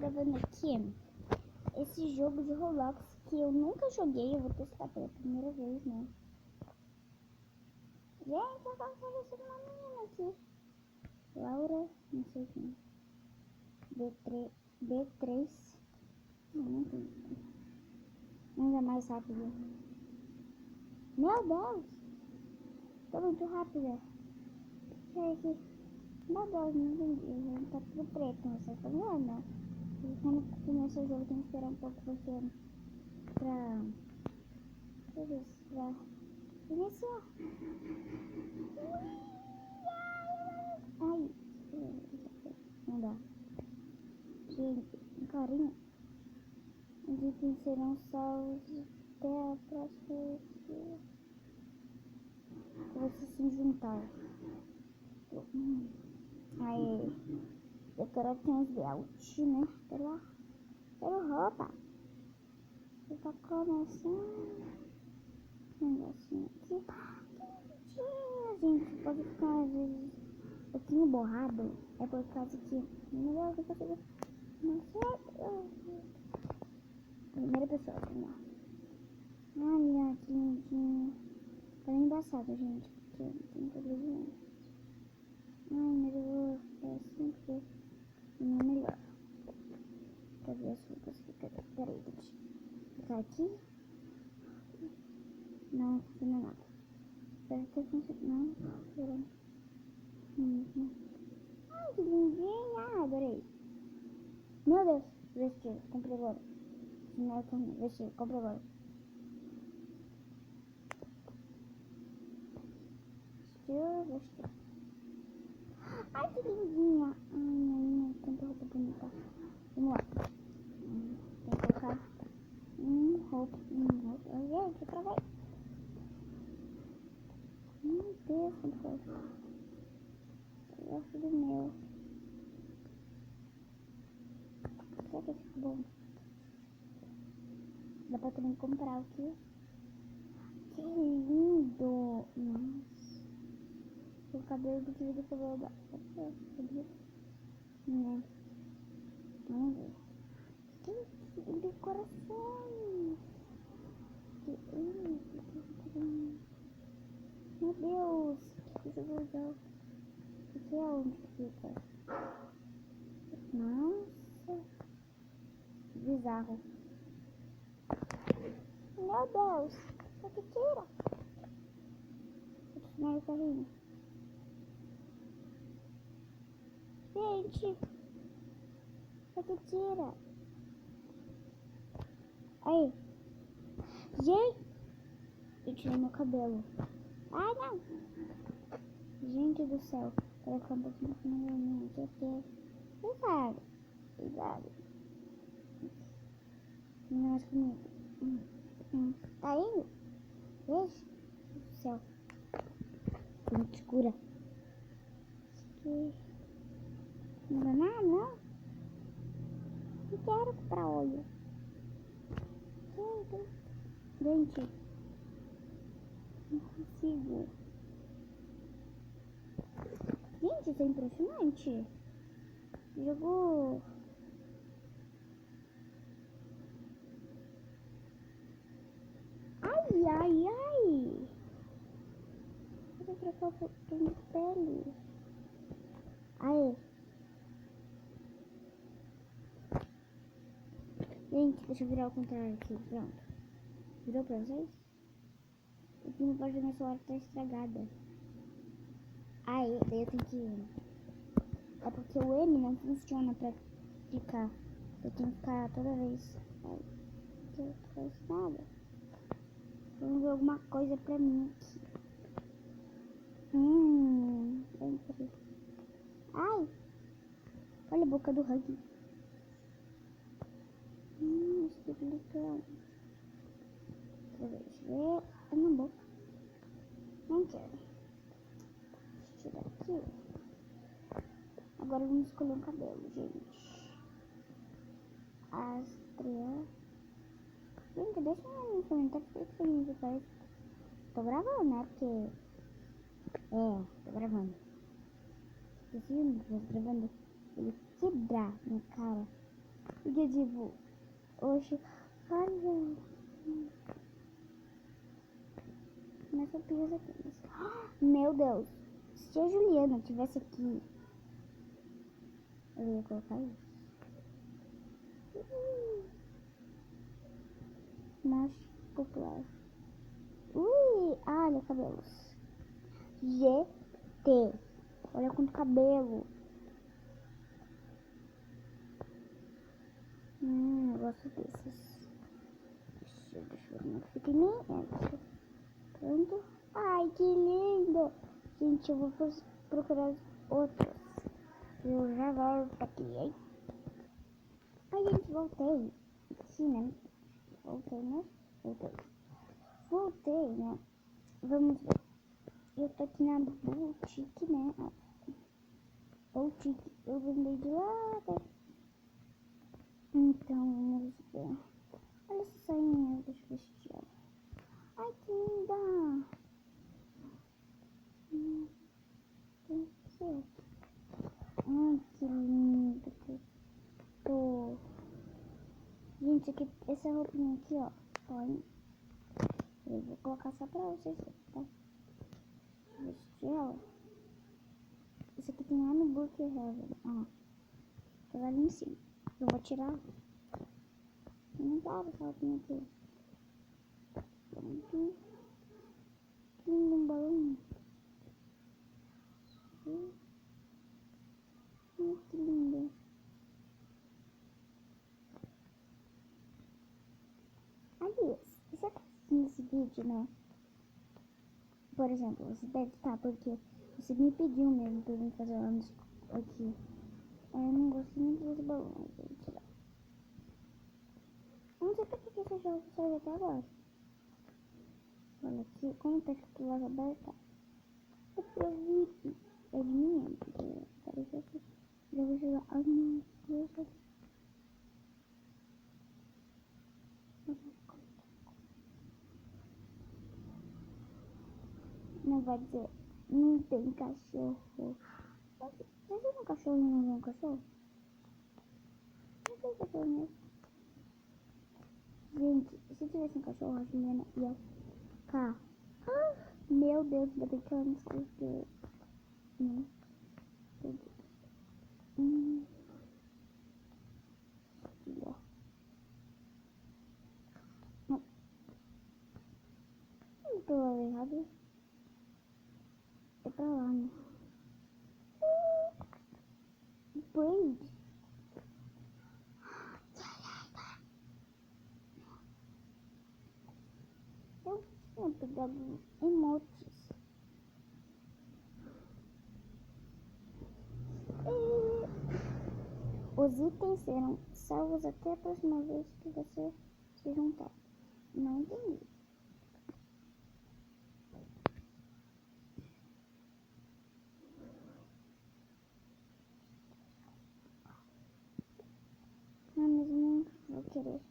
gravando aqui esse jogo de Roblox que eu nunca joguei, eu vou testar pela primeira vez, né? Gente, eu tava conversando uma menina aqui. Laura, não sei quem. B3. Não entendi. Ainda mais rápido. Meu Deus! Tô muito rápida. Peraí aqui. Meu Deus, não entendi. Tá tudo preto, vocês estão vendo, né? Quando começa o jogo tem que esperar um pouco porque pra iniciar. Ai, não dá. Gente, carinha. Os itens serão salvos até a próxima vez que você se juntar. Aí, eu quero ter uns belt, né? Quero roupa. Você tá começando um negocinho aqui. Que bonitinho, gente. Pode ficar, às vezes, um pouquinho borrado. É por causa que... Meu Deus, eu consigo... Não sei... Primeira pessoa, né? Olha que lindinho. Tá embaçado, gente. Porque tem problema. Ai, mas eu vou ficar assim porque não é melhor. Pra ver as roupas que cadê? Peraí, gente. Ficar aqui. Não, aqui não é nada. Espero ter conseguido. Não, peraí. Ai, que lindinha. Adorei. Meu Deus. Vestido. Comprei agora. Não é tão vestido. Comprei agora. Vestido. Ai, que lindinha. Ai, menina, tanta roupa bonita. Vamos lá. Tem que colocar roupa. Gente, eu travei. Meu Deus, quanto foi. Eu gosto do meu. Será que esse ficou bom? Dá pra também comprar o quê? Que lindo. Nossa. O cabelo do filho do cabelo da... Né? Vamos ver. Que decorações. Meu Deus. Que jogo legal. Aqui é onde fica? Nossa. Bizarro. Meu Deus. Só que tira. Vou tirar o carrinho. Gente. Só que tira. Aí. Gente. Eu tirei meu cabelo. Ai, não. Gente do céu. Colocar um pouquinho aqui no meu aqui. Cuidado. Cuidado. Não mais comigo. Tá indo? Veja. Do céu. Muito escura. Aqui. Não dá nada, não? Não quero comprar óleo. Gente. Não consigo. Gente, isso é impressionante. Jogou. Ai, ai, ai. Vou trocar o tom de pele. Aí. Gente, deixa eu virar ao contrário aqui. Pronto. Virou pra vocês? Aqui na página do celular tá estragada. Aí, daí eu tenho que... É porque o M não funciona pra clicar. Eu tenho que ficar toda vez... Ai, não faz nada. Vamos ver alguma coisa pra mim aqui. Sempre. Ai! Olha a boca do Hug. Isso que legal. Deixa eu ver. É na boca. Não quero. Deixa eu tirar aqui. Agora vamos escolher um cabelo, gente. Astria. Gente, deixa eu me comentar que isso me faz. Tô gravando, né? Porque... tô gravando. Esqueci, tô gravando. Ele quebrar minha cara. Porque, tipo, oxe, olha. Mas eu piso aqui. Meu Deus. Se a Juliana tivesse aqui, eu ia colocar isso. Mais popular. Ui, olha cabelos. GT. Olha quanto cabelo. Eu gosto desses. Deixa eu ver como fica em mim. Pronto. Ai, que lindo. Gente, eu vou procurar outros. Eu já volto aqui, hein? Ai, gente, voltei. Sim, né? Voltei, né? Voltei, né? Vamos ver. Eu tô aqui na boutique, né? Boutique. Eu vendei de lá. Então, vamos ver. Olha essa sainha. Deixa eu vestir ela. Ai, que linda. Tem que ser. Ai, que lindo que eu tô. Gente, aqui, essa roupinha aqui, ó. Olha. Eu vou colocar só pra vocês verem, tá? Vestir ela. Isso aqui tem lá no Book Heaven. Ó. Tá lá em cima. Eu vou tirar. Eu não quero essa roupinha aqui. Pronto. Que lindo um balão. Que lindo. Aliás, você tá assistindo esse vídeo, né? Por exemplo, você deve estar porque você me pediu mesmo pra eu vir fazer anos aqui. Eu não gostei muito desse balão, mas eu vou tirar. Eu não sei pra que esse jogo serve até agora. Olha aqui, como tá escrito loja aberta. É pra VIP. É de menino, porque parece que já vou jogar. Ai, meu Deus. Não vai dizer, não tem cachorro. Você viu um cachorro e não viu um cachorro? Não tem cachorro mesmo. Gente, se tivesse um cachorro, a Juliana ia cá. Meu Deus, ainda bem que ela não escreveu. Não. Aqui, ó. Não tô lá errado. É pra lá, né? Braid. Eu tinha pegado emotes. Os itens serão salvos até a próxima vez que você se juntar. Não entendi. Ah, mas não vou querer.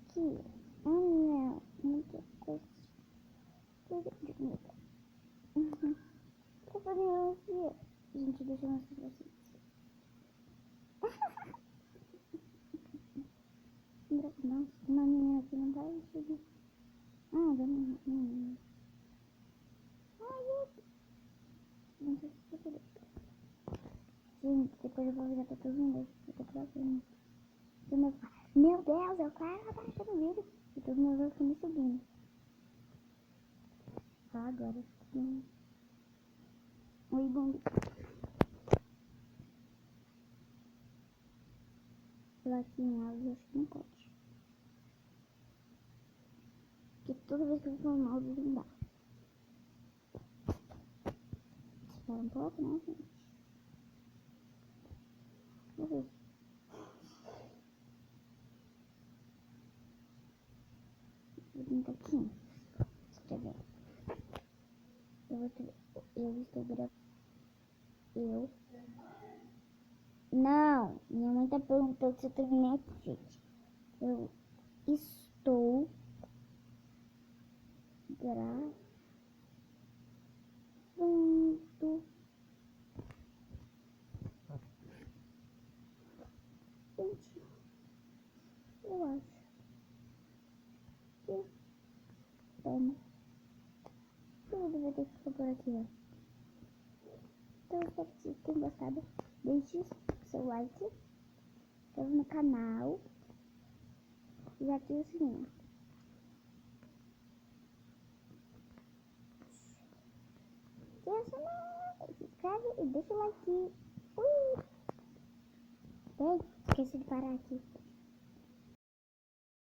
Aqui. Ah, não. Muita coisa. Tudo de comida. Tô fazendo aqui. Gente, deixa eu mostrar pra vocês. Nossa, uma menina aqui não vai subir. Ah, da menina. Ai, não sei se eu queria. Gente, depois eu vou virar pra todo mundo. Eu tô fazendo. Meu Deus, eu quero abaixar o vídeo. E todo mundo vai ficar me seguindo. Tá, agora sim. Oi, bom dia. Lá aqui em áudio, acho que não pode. Porque toda vez que eu falo no áudio, não dá. Espera um pouco, né, gente? Vou ver. Vou tentar aqui. Escrever. Eu vou escrever. Eu estou gravando. Eu. Não! Minha mãe tá perguntando se eu terminei aqui, gente. Eu estou gravando. gente. Eu acho que toma. Tudo vai ter que ficar por aqui, ó. Então, espero que vocês tenham gostado. Deixe seu like, se inscreva no canal e ative o sininho. Se inscreve e deixa o like. Ui! Ei, esqueci de parar aqui.